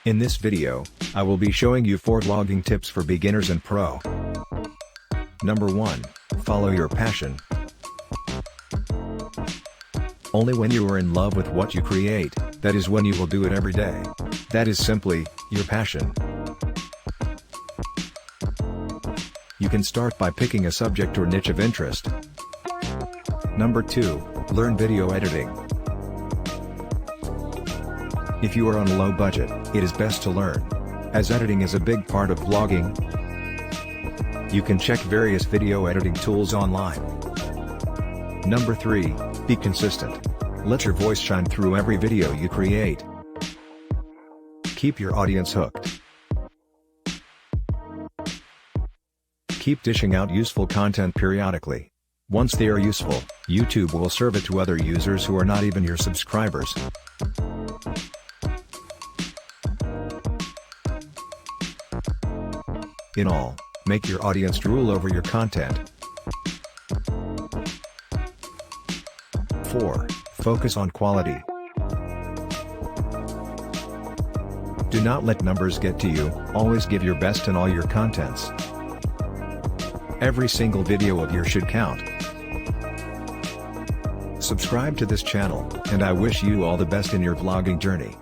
In this video, I will be showing you 4 vlogging tips for beginners and pro. Number 1. Follow your passion. Only when you are in love with what you create, that is when you will do it every day. That is simply, your passion. You can start by picking a subject or niche of interest. Number 2. Learn video editing. If you are on a low budget, it is best to learn, as editing is a big part of vlogging. You can check various video editing tools online. Number 3. Be consistent. Let your voice shine through every video you create. Keep your audience hooked. Keep dishing out useful content periodically. Once they are useful, YouTube will serve it to other users who are not even your subscribers. In all, make your audience rule over your content. 4. Focus on quality. Do not let numbers get to you, always give your best in all your contents. Every single video of yours should count. Subscribe to this channel, and I wish you all the best in your vlogging journey.